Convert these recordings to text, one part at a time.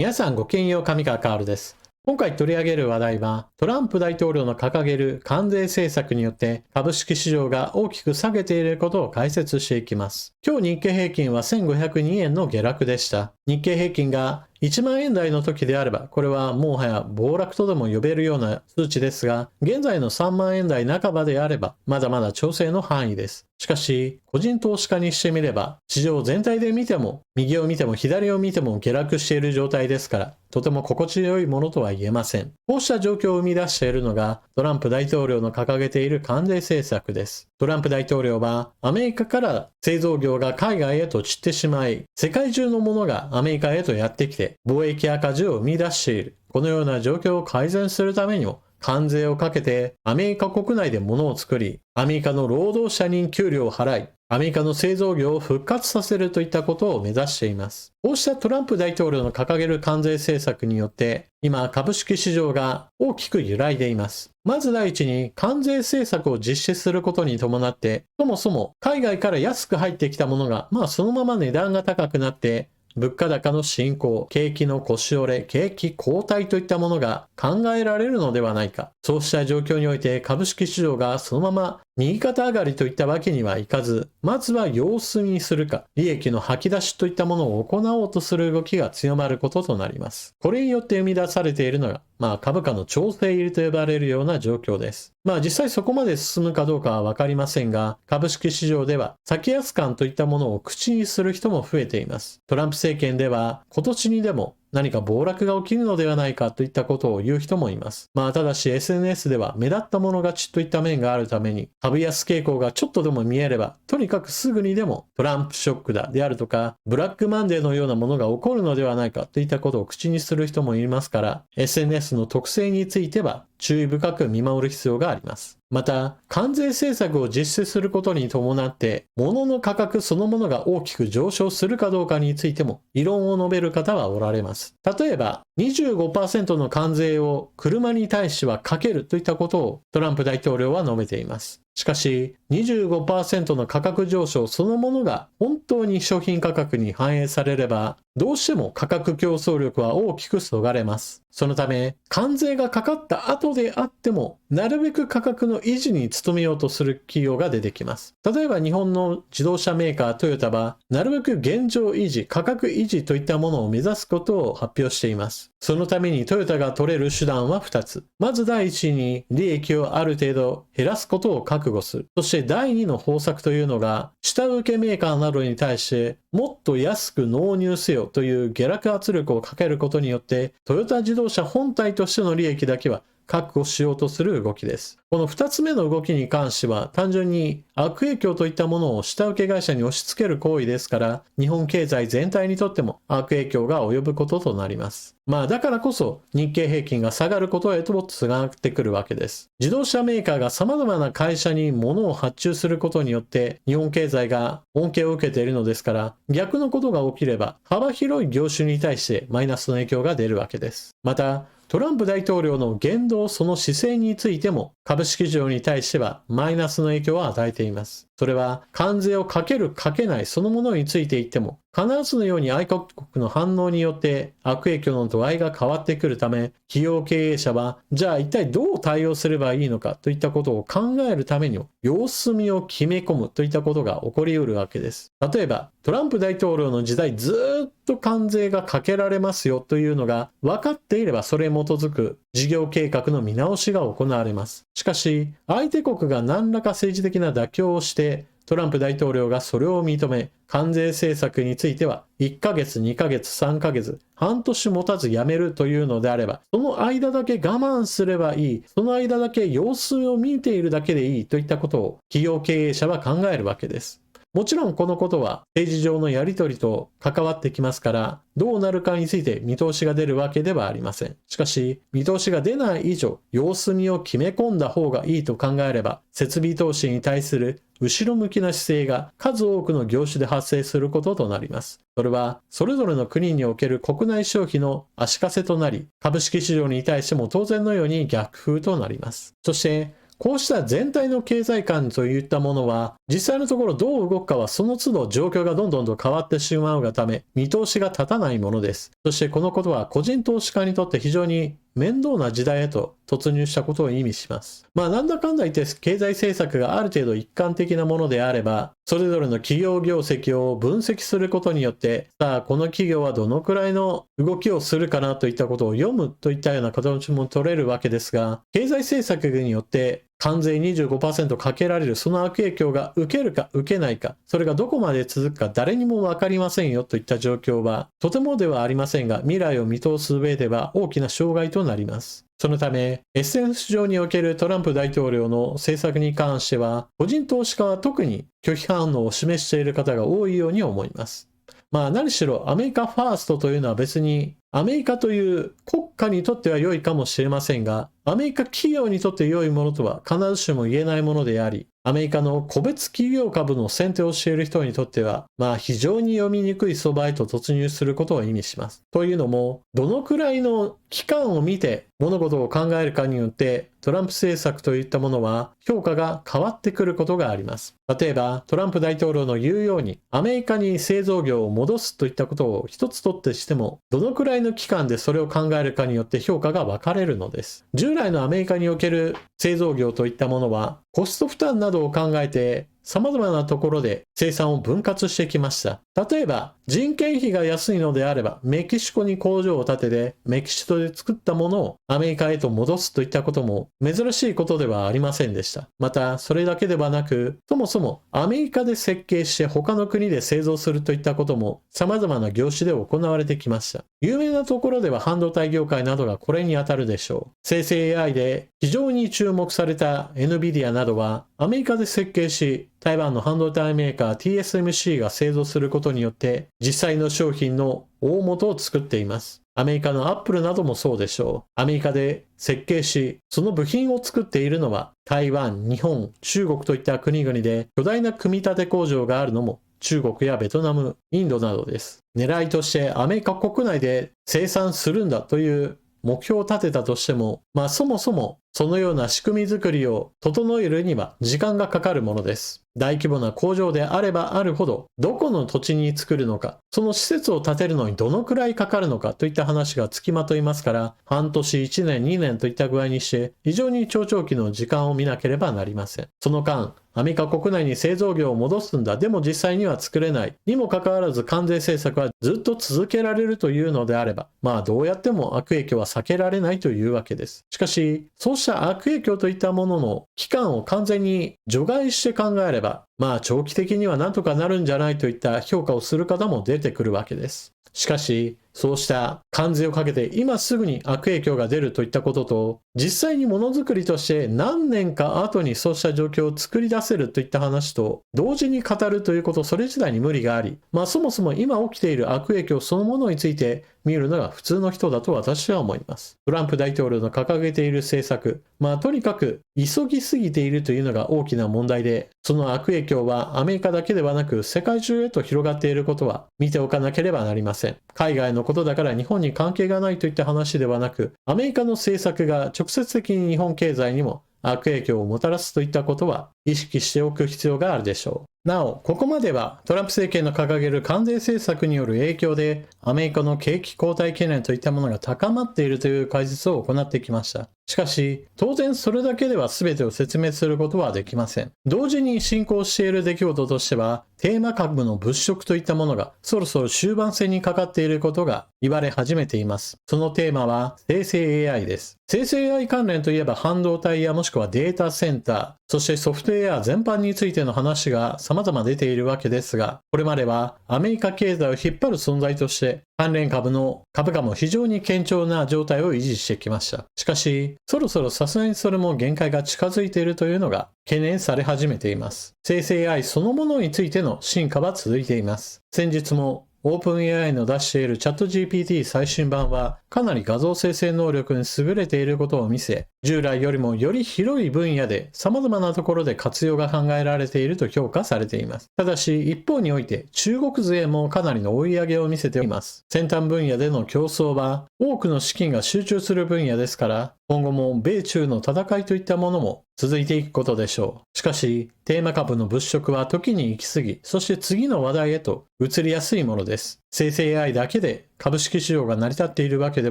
皆さんごきげんよう、上川カールです。今回取り上げる話題は、トランプ大統領の掲げる関税政策によって株式市場が大きく下げていることを解説していきます。今日日経平均は1502円の下落でした。日経平均が1万円台の時であれば、これはもはや暴落とでも呼べるような数値ですが、現在の3万円台半ばであれば、まだまだ調整の範囲です。しかし、個人投資家にしてみれば、市場全体で見ても、右を見ても左を見ても下落している状態ですから、とても心地よいものとは言えません。こうした状況を生み出しているのが、トランプ大統領の掲げている関税政策です。トランプ大統領は、アメリカから製造業が海外へと散ってしまい、世界中のものがアメリカへとやってきて、貿易赤字を生み出している。このような状況を改善するためにも、関税をかけてアメリカ国内で物を作り、アメリカの労働者に給料を払い、アメリカの製造業を復活させるといったことを目指しています。こうしたトランプ大統領の掲げる関税政策によって、今株式市場が大きく揺らいでいます。まず第一に関税政策を実施することに伴って、そもそも海外から安く入ってきたものが、そのまま値段が高くなって、物価高の進行、景気の腰折れ、景気後退といったものが考えられるのではないか。そうした状況において株式市場がそのまま右肩上がりといったわけにはいかず、まずは様子見するか、利益の吐き出しといったものを行おうとする動きが強まることとなります。これによって生み出されているのが、株価の調整入りと呼ばれるような状況です。実際そこまで進むかどうかはわかりませんが、株式市場では先安感といったものを口にする人も増えています。トランプ政権では今年にでも何か暴落が起きるのではないかといったことを言う人もいます。ただし SNS では目立ったもの勝ちといった面があるために、株安傾向がちょっとでも見えれば、とにかくすぐにでもトランプショックだであるとか、ブラックマンデーのようなものが起こるのではないかといったことを口にする人もいますから、SNS の特性については注意深く見守る必要があります。また、関税政策を実施することに伴って、物の価格そのものが大きく上昇するかどうかについても、異論を述べる方はおられます。例えば、25% の関税を車に対してはかけるといったことをトランプ大統領は述べています。しかし、25% の価格上昇そのものが本当に商品価格に反映されれば、どうしても価格競争力は大きくそがれます。そのため、関税がかかった後であっても、なるべく価格の維持に努めようとする企業が出てきます。例えば日本の自動車メーカートヨタは、なるべく現状維持、価格維持といったものを目指すことを発表しています。そのためにトヨタが取れる手段は2つ。まず第一に利益をある程度減らすことを覚悟する。そして第2の方策というのが、下請けメーカーなどに対してもっと安く納入せよという下落圧力をかけることによって、トヨタ自動車本体としての利益だけは確保しようとする動きです。この2つ目の動きに関しては単純に悪影響といったものを下請け会社に押し付ける行為ですから、日本経済全体にとっても悪影響が及ぶこととなります。だからこそ日経平均が下がることへとつながってくるわけです。自動車メーカーが様々な会社に物を発注することによって日本経済が恩恵を受けているのですから、逆のことが起きれば幅広い業種に対してマイナスの影響が出るわけです。また、トランプ大統領の言動その姿勢についても株式市場に対してはマイナスの影響を与えています。それは関税をかけるかけないそのものについて言っても必ずのように愛国国の反応によって悪影響の度合いが変わってくるため、企業経営者はじゃあ一体どう対応すればいいのかといったことを考えるためにも様子見を決め込むといったことが起こり得るわけです。例えばトランプ大統領の時代ずっと関税がかけられますよというのが分かっていれば、それに基づく事業計画の見直しが行われます。しかし相手国が何らか政治的な妥協をしてトランプ大統領がそれを認め、関税政策については1ヶ月、2ヶ月、3ヶ月、半年持たずやめるというのであれば、その間だけ我慢すればいい、その間だけ様子を見ているだけでいいといったことを企業経営者は考えるわけです。もちろんこのことは政治上のやり取りと関わってきますから、どうなるかについて見通しが出るわけではありません。しかし、見通しが出ない以上、様子見を決め込んだ方がいいと考えれば、設備投資に対する後ろ向きな姿勢が数多くの業種で発生することとなります。それは、それぞれの国における国内消費の足かせとなり、株式市場に対しても当然のように逆風となります。そして、こうした全体の経済観といったものは、実際のところどう動くかはその都度状況がどんどんと変わってしまうがため、見通しが立たないものです。そしてこのことは個人投資家にとって非常に面倒な時代へと突入したことを意味します。なんだかんだ言って経済政策がある程度一貫的なものであれば、それぞれの企業業績を分析することによって、さあこの企業はどのくらいの動きをするかなといったことを読むといったような形も取れるわけですが、経済政策によって関税 25% かけられるその悪影響が受けるか受けないか、それがどこまで続くか誰にもわかりませんよといった状況は、とてもではありませんが、未来を見通す上では大きな障害となります。そのため、SNS 上におけるトランプ大統領の政策に関しては、個人投資家は特に拒否反応を示している方が多いように思います。何しろアメリカファーストというのは別にアメリカという国家にとっては良いかもしれませんが、アメリカ企業にとって良いものとは必ずしも言えないものであり、アメリカの個別企業株の選定をしている人にとっては、非常に読みにくい相場へと突入することを意味します。というのも、どのくらいの期間を見て物事を考えるかによって、トランプ政策といったものは評価が変わってくることがあります。例えば、トランプ大統領の言うように、アメリカに製造業を戻すといったことを一つとってしても、どのくらいの期間でそれを考えるかによって評価が分かれるのです。従来のアメリカにおける製造業といったものは、コスト負担などを考えて、様々なところで生産を分割してきました。例えば、人件費が安いのであれば、メキシコに工場を建てて、メキシコで作ったものをアメリカへと戻すといったことも珍しいことではありませんでした。また、それだけではなく、そもそもアメリカで設計して他の国で製造するといったことも様々な業種で行われてきました。有名なところでは半導体業界などがこれに当たるでしょう。生成 AI で非常に注目された NVIDIA などはアメリカで設計し、台湾の半導体メーカー TSMC が製造することによって実際の商品の大元を作っています。アメリカのアップルなどもそうでしょう。アメリカで設計し、その部品を作っているのは台湾、日本、中国といった国々で巨大な組み立て工場があるのも中国やベトナム、インドなどです。狙いとしてアメリカ国内で生産するんだという目標を立てたとしても、そもそもそのような仕組み作りを整えるには時間がかかるものです。大規模な工場であればあるほど、どこの土地に作るのか、その施設を建てるのにどのくらいかかるのかといった話がつきまといますから、半年、1年、2年といった具合にして、非常に長長期の時間を見なければなりません。その間、アメリカ国内に製造業を戻すんだ、でも実際には作れない、にもかかわらず関税政策はずっと続けられるというのであれば、どうやっても悪影響は避けられないというわけです。しかし、そうした悪影響といったものの期間を完全に除外して考えれば、長期的にはなんとかなるんじゃないといった評価をする方も出てくるわけです。しかし、そうした関税をかけて今すぐに悪影響が出るといったことと、実際にものづくりとして何年か後にそうした状況を作り出せるといった話と同時に語るということ、それ自体に無理があり、そもそも今起きている悪影響そのものについて見るのが普通の人だと私は思います。トランプ大統領の掲げている政策、とにかく急ぎすぎているというのが大きな問題で、その悪影響はアメリカだけではなく世界中へと広がっていることは見ておかなければなりません。海外のことだから日本に関係がないといった話ではなく、アメリカの政策が直接的に日本経済にも悪影響をもたらすといったことは意識しておく必要があるでしょう。なお、ここまではトランプ政権の掲げる関税政策による影響でアメリカの景気後退懸念といったものが高まっているという解説を行ってきました。しかし、当然それだけでは全てを説明することはできません。同時に進行している出来事としては、テーマ株の物色といったものがそろそろ終盤戦にかかっていることが言われ始めています。そのテーマは生成 AI です。生成 AI 関連といえば半導体やもしくはデータセンター、そしてソフトウェア全般についての話が様々出ているわけですが、これまではアメリカ経済を引っ張る存在として関連株の株価も非常に堅調な状態を維持してきました。しかし、そろそろさすがにそれも限界が近づいているというのが懸念され始めています。生成 AI そのものについての進化は続いています。先日もオープン AI の出しているチャット GPT 最新版はかなり画像生成能力に優れていることを見せ、従来よりもより広い分野で様々なところで活用が考えられていると評価されています。ただし一方において中国勢もかなりの追い上げを見せています。先端分野での競争は多くの資金が集中する分野ですから、今後も米中の戦いといったものも続いていくことでしょう。しかし、テーマ株の物色は時に行き過ぎ、そして次の話題へと移りやすいものです。生成 AI だけで株式市場が成り立っているわけで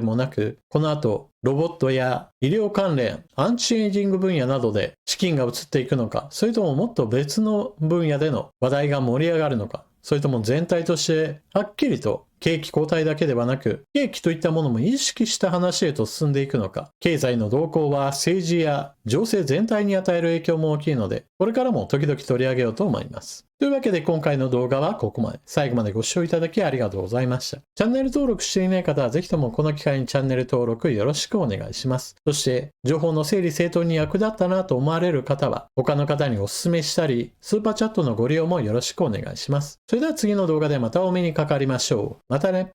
もなく、この後、ロボットや医療関連、アンチエイジング分野などで資金が移っていくのか、それとももっと別の分野での話題が盛り上がるのか、それとも全体としてはっきりと景気後退だけではなく、景気といったものも意識した話へと進んでいくのか、経済の動向は政治や情勢全体に与える影響も大きいので、これからも時々取り上げようと思います。というわけで今回の動画はここまで。最後までご視聴いただきありがとうございました。チャンネル登録していない方はぜひともこの機会にチャンネル登録よろしくお願いします。そして、情報の整理整頓に役立ったなと思われる方は、他の方にお勧めしたり、スーパーチャットのご利用もよろしくお願いします。それでは次の動画でまたお目にかかりましょう。またね。